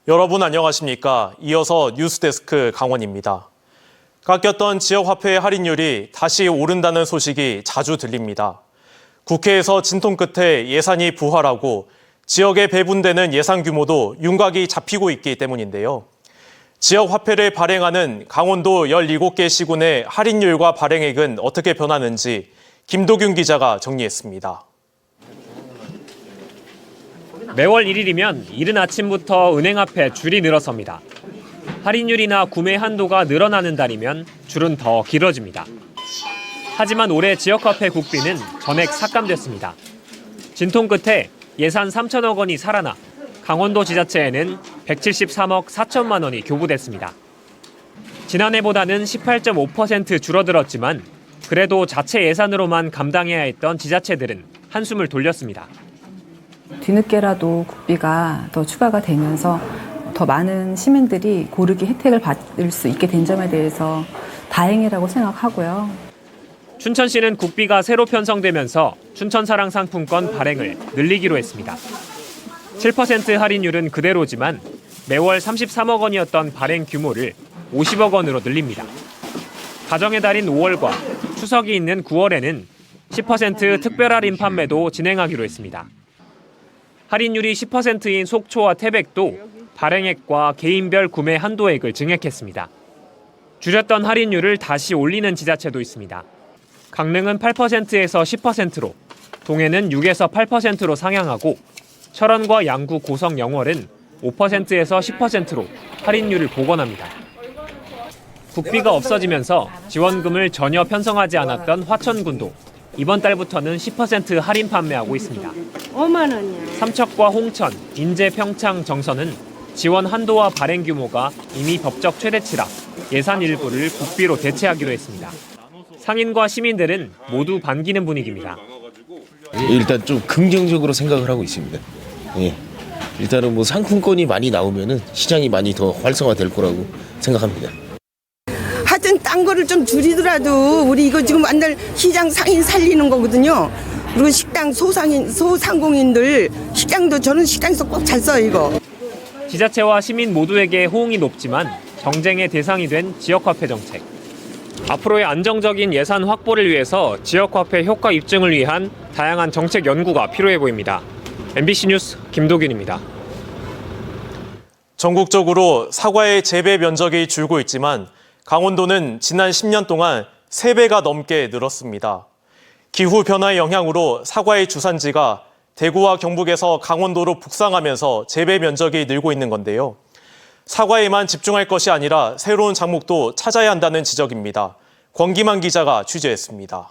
여러분 안녕하십니까? 이어서 뉴스데스크 강원입니다. 깎였던 지역화폐 할인율이 다시 오른다는 소식이 자주 들립니다. 국회에서 진통 끝에 예산이 부활하고 지역에 배분되는 예산 규모도 윤곽이 잡히고 있기 때문인데요. 지역화폐를 발행하는 강원도 17개 시군의 할인율과 발행액은 어떻게 변하는지 김도균 기자가 정리했습니다. 매월 1일이면 이른 아침부터 은행 앞에 줄이 늘어섭니다. 할인율이나 구매 한도가 늘어나는 달이면 줄은 더 길어집니다. 하지만 올해 지역화폐 국비는 전액 삭감됐습니다. 진통 끝에 예산 3천억 원이 살아나 강원도 지자체에는 173억 4천만 원이 교부됐습니다. 지난해보다는 18.5% 줄어들었지만 그래도 자체 예산으로만 감당해야 했던 지자체들은 한숨을 돌렸습니다. 뒤늦게라도 국비가 더 추가가 되면서 더 많은 시민들이 고르게 혜택을 받을 수 있게 된 점에 대해서 다행이라고 생각하고요. 춘천시는 국비가 새로 편성되면서 춘천사랑 상품권 발행을 늘리기로 했습니다. 7% 할인율은 그대로지만 매월 33억 원이었던 발행 규모를 50억 원으로 늘립니다. 가정의 달인 5월과 추석이 있는 9월에는 10% 특별 할인 판매도 진행하기로 했습니다. 할인율이 10%인 속초와 태백도 발행액과 개인별 구매 한도액을 증액했습니다. 줄였던 할인율을 다시 올리는 지자체도 있습니다. 강릉은 8%에서 10%로, 동해는 6에서 8%로 상향하고 철원과 양구, 고성, 영월은 5%에서 10%로 할인율을 복원합니다. 국비가 없어지면서 지원금을 전혀 편성하지 않았던 화천군도 이번 달부터는 10% 할인 판매하고 있습니다. 5만 원이야. 삼척과 홍천, 인제, 평창, 정선은 지원 한도와 발행 규모가 이미 법적 최대치라 예산 일부를 국비로 대체하기로 했습니다. 상인과 시민들은 모두 반기는 분위기입니다. 일단 좀 긍정적으로 생각을 하고 있습니다. 예. 일단은 뭐 상품권이 많이 나오면은 시장이 많이 더 활성화될 거라고 생각합니다. 하여튼 딴 거를 좀 줄이더라도 우리 이거 지금 완전 시장 상인 살리는 거거든요. 그리고 식당 소상공인들 식당도 저는 식당에서 꼭 잘 써요 이거. 지자체와 시민 모두에게 호응이 높지만 경쟁의 대상이 된 지역화폐 정책. 앞으로의 안정적인 예산 확보를 위해서 지역화폐 효과 입증을 위한 다양한 정책 연구가 필요해 보입니다. MBC 뉴스 김도균입니다. 전국적으로 사과의 재배 면적이 줄고 있지만 강원도는 지난 10년 동안 3배가 넘게 늘었습니다. 기후변화의 영향으로 사과의 주산지가 대구와 경북에서 강원도로 북상하면서 재배 면적이 늘고 있는 건데요. 사과에만 집중할 것이 아니라 새로운 작물도 찾아야 한다는 지적입니다. 권기만 기자가 취재했습니다.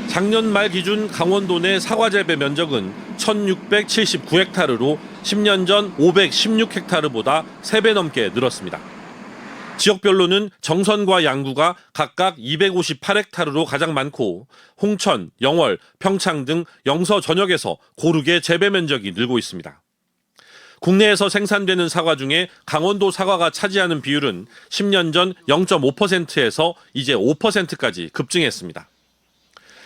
작년 말 기준 강원도 내 사과 재배 면적은 1,679헥타르로 10년 전 516헥타르보다 3배 넘게 늘었습니다. 지역별로는 정선과 양구가 각각 258헥타르로 가장 많고 홍천, 영월, 평창 등 영서 전역에서 고르게 재배 면적이 늘고 있습니다. 국내에서 생산되는 사과 중에 강원도 사과가 차지하는 비율은 10년 전 0.5%에서 이제 5%까지 급증했습니다.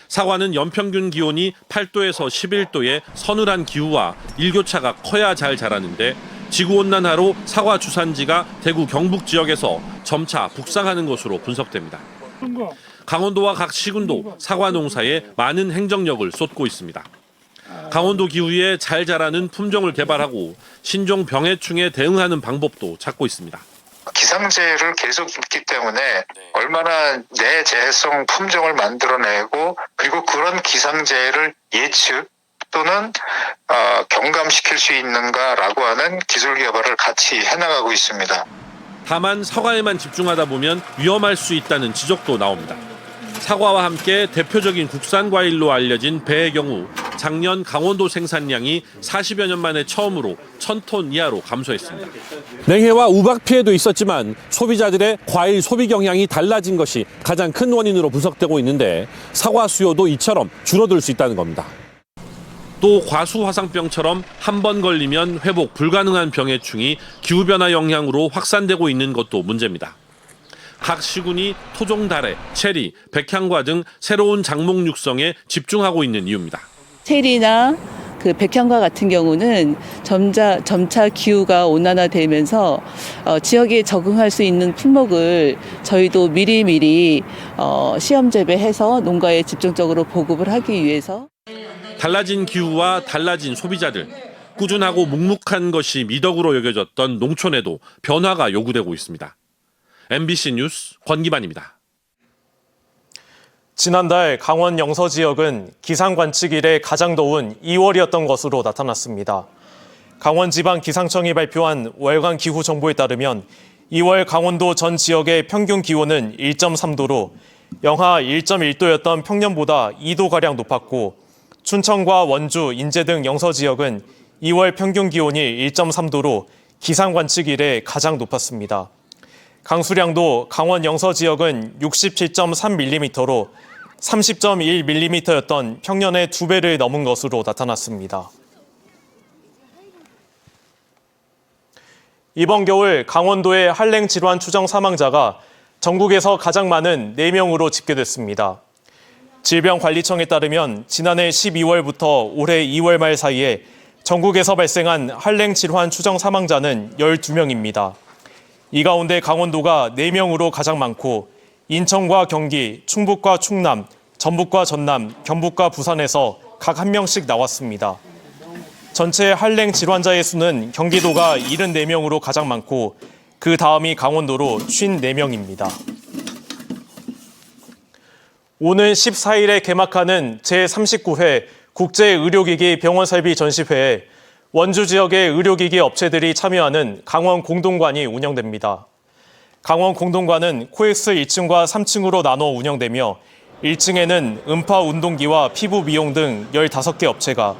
사과는 연평균 기온이 8도에서 11도의 서늘한 기후와 일교차가 커야 잘 자라는데 지구온난화로 사과 주산지가 대구 경북 지역에서 점차 북상하는 것으로 분석됩니다. 강원도와 각 시군도 사과 농사에 많은 행정력을 쏟고 있습니다. 강원도 기후에 잘 자라는 품종을 개발하고 신종 병해충에 대응하는 방법도 찾고 있습니다. 기상재해를 계속 입기 때문에 얼마나 내재해성 품종을 만들어내고 그리고 그런 기상재해를 예측 또는 경감시킬 수 있는가라고 하는 기술 개발을 같이 해나가고 있습니다. 다만 사과에만 집중하다 보면 위험할 수 있다는 지적도 나옵니다. 사과와 함께 대표적인 국산 과일로 알려진 배의 경우 작년 강원도 생산량이 40여 년 만에 처음으로 1,000톤 이하로 감소했습니다. 냉해와 우박 피해도 있었지만 소비자들의 과일 소비 경향이 달라진 것이 가장 큰 원인으로 분석되고 있는데 사과 수요도 이처럼 줄어들 수 있다는 겁니다. 또 과수화상병처럼 한 번 걸리면 회복 불가능한 병해충이 기후변화 영향으로 확산되고 있는 것도 문제입니다. 각 시군이 토종다래, 체리, 백향과 등 새로운 작목 육성에 집중하고 있는 이유입니다. 체리나 그 백향과 같은 경우는 점차 기후가 온난화되면서 지역에 적응할 수 있는 품목을 저희도 미리미리 시험 재배해서 농가에 집중적으로 보급을 하기 위해서 달라진 기후와 달라진 소비자들, 꾸준하고 묵묵한 것이 미덕으로 여겨졌던 농촌에도 변화가 요구되고 있습니다. MBC 뉴스 권기반입니다. 지난달 강원 영서 지역은 기상 관측 이래 가장 더운 2월이었던 것으로 나타났습니다. 강원지방기상청이 발표한 월간 기후 정보에 따르면 2월 강원도 전 지역의 평균 기온은 1.3도로 영하 1.1도였던 평년보다 2도가량 높았고 춘천과 원주, 인제 등 영서 지역은 2월 평균 기온이 1.3도로 기상 관측 이래 가장 높았습니다. 강수량도 강원 영서 지역은 67.3mm로 30.1mm였던 평년의 2배를 넘은 것으로 나타났습니다. 이번 겨울 강원도의 한랭 질환 추정 사망자가 전국에서 가장 많은 4명으로 집계됐습니다. 질병관리청에 따르면 지난해 12월부터 올해 2월 말 사이에 전국에서 발생한 한랭 질환 추정 사망자는 12명입니다. 이 가운데 강원도가 4명으로 가장 많고 인천과 경기, 충북과 충남, 전북과 전남, 경북과 부산에서 각 1명씩 나왔습니다. 전체 한랭 질환자의 수는 경기도가 74명으로 가장 많고 그 다음이 강원도로 54명입니다. 오는 14일에 개막하는 제39회 국제의료기기 병원 설비 전시회에 원주 지역의 의료기기 업체들이 참여하는 강원 공동관이 운영됩니다. 강원 공동관은 코엑스 1층과 3층으로 나눠 운영되며 1층에는 음파 운동기와 피부 미용 등 15개 업체가,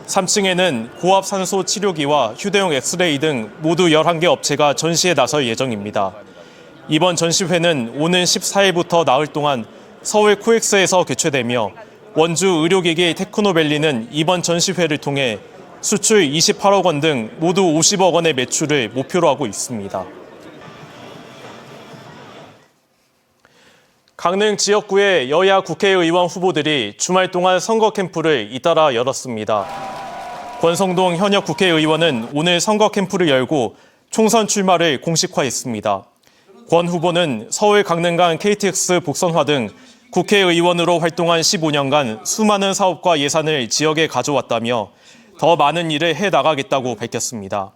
3층에는 고압 산소 치료기와 휴대용 엑스레이 등 모두 11개 업체가 전시에 나설 예정입니다. 이번 전시회는 오는 14일부터 나흘 동안 서울 코엑스에서 개최되며 원주 의료기기 테크노밸리는 이번 전시회를 통해 수출 28억 원 등 모두 50억 원의 매출을 목표로 하고 있습니다. 강릉 지역구의 여야 국회의원 후보들이 주말 동안 선거 캠프를 잇따라 열었습니다. 권성동 현역 국회의원은 오늘 선거 캠프를 열고 총선 출마를 공식화했습니다. 권 후보는 서울 강릉간 KTX 복선화 등 국회의원으로 활동한 15년간 수많은 사업과 예산을 지역에 가져왔다며 더 많은 일을 해나가겠다고 밝혔습니다.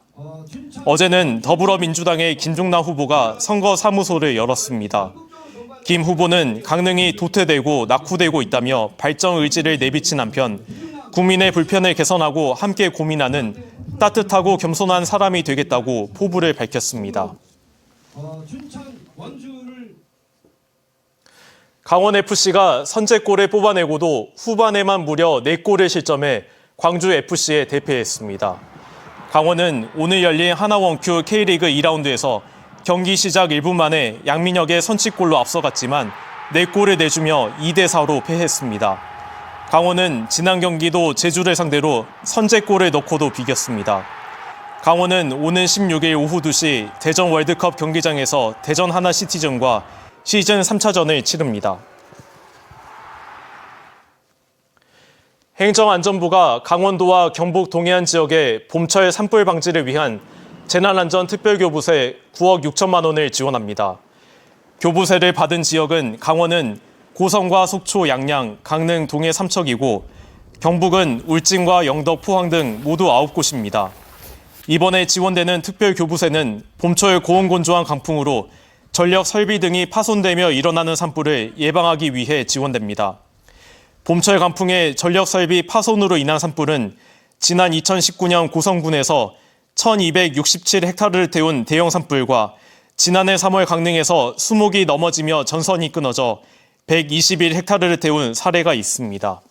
어제는 더불어민주당의 김종남 후보가 선거 사무소를 열었습니다. 김 후보는 강릉이 도태되고 낙후되고 있다며 발전 의지를 내비친 한편 국민의 불편을 개선하고 함께 고민하는 따뜻하고 겸손한 사람이 되겠다고 포부를 밝혔습니다. 강원FC가 선제골을 뽑아내고도 후반에만 무려 4골을 실점해 광주FC에 대패했습니다. 강원은 오늘 열린 하나원큐 K리그 2라운드에서 경기 시작 1분 만에 양민혁의 선취골로 앞서갔지만 4골을 내주며 2대4로 패했습니다. 강원은 지난 경기도 제주를 상대로 선제골을 넣고도 비겼습니다. 강원은 오는 16일 오후 2시 대전 월드컵 경기장에서 대전 하나시티즌과 시즌 3차전을 치릅니다. 행정안전부가 강원도와 경북 동해안 지역에 봄철 산불 방지를 위한 재난안전 특별교부세 9억 6천만 원을 지원합니다. 교부세를 받은 지역은 강원은 고성과 속초, 양양, 강릉, 동해 3척이고 경북은 울진과 영덕, 포항 등 모두 9곳입니다. 이번에 지원되는 특별교부세는 봄철 고온건조한 강풍으로 전력 설비 등이 파손되며 일어나는 산불을 예방하기 위해 지원됩니다. 봄철 강풍의 전력 설비 파손으로 인한 산불은 지난 2019년 고성군에서 1267헥타르를 태운 대형 산불과 지난해 3월 강릉에서 수목이 넘어지며 전선이 끊어져 121헥타르를 태운 사례가 있습니다.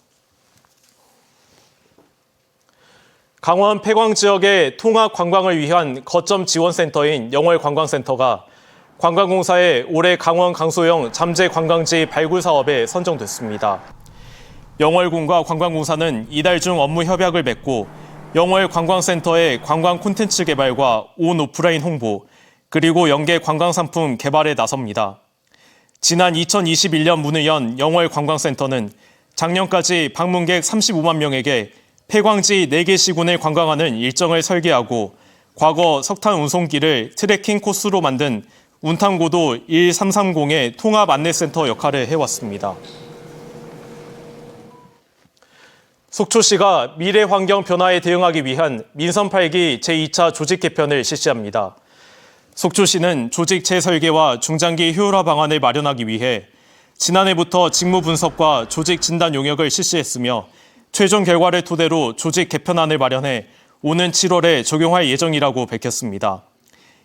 강원 폐광 지역의 통합 관광을 위한 거점 지원센터인 영월관광센터가 관광공사의 올해 강원 강소영 잠재 관광지 발굴 사업에 선정됐습니다. 영월군과 관광공사는 이달 중 업무 협약을 맺고 영월관광센터의 관광 콘텐츠 개발과 온 오프라인 홍보, 그리고 연계 관광상품 개발에 나섭니다. 지난 2021년 문을 연 영월관광센터는 작년까지 방문객 35만 명에게 폐광지 4개 시군을 관광하는 일정을 설계하고 과거 석탄 운송기를 트레킹 코스로 만든 운탕고도 1330의 통합 안내센터 역할을 해왔습니다. 속초시가 미래 환경 변화에 대응하기 위한 민선 8기 제2차 조직 개편을 실시합니다. 속초시는 조직 재설계와 중장기 효율화 방안을 마련하기 위해 지난해부터 직무 분석과 조직 진단 용역을 실시했으며 최종 결과를 토대로 조직 개편안을 마련해 오는 7월에 적용할 예정이라고 밝혔습니다.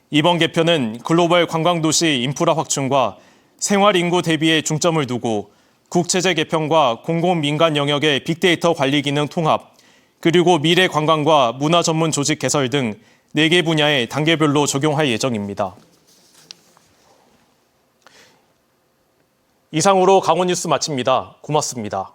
이번 개편은 글로벌 관광도시 인프라 확충과 생활인구 대비에 중점을 두고 국체제 개편과 공공민간 영역의 빅데이터 관리 기능 통합, 그리고 미래 관광과 문화 전문 조직 개설 등 4개 분야에 단계별로 적용할 예정입니다. 이상으로 강원 뉴스 마칩니다. 고맙습니다.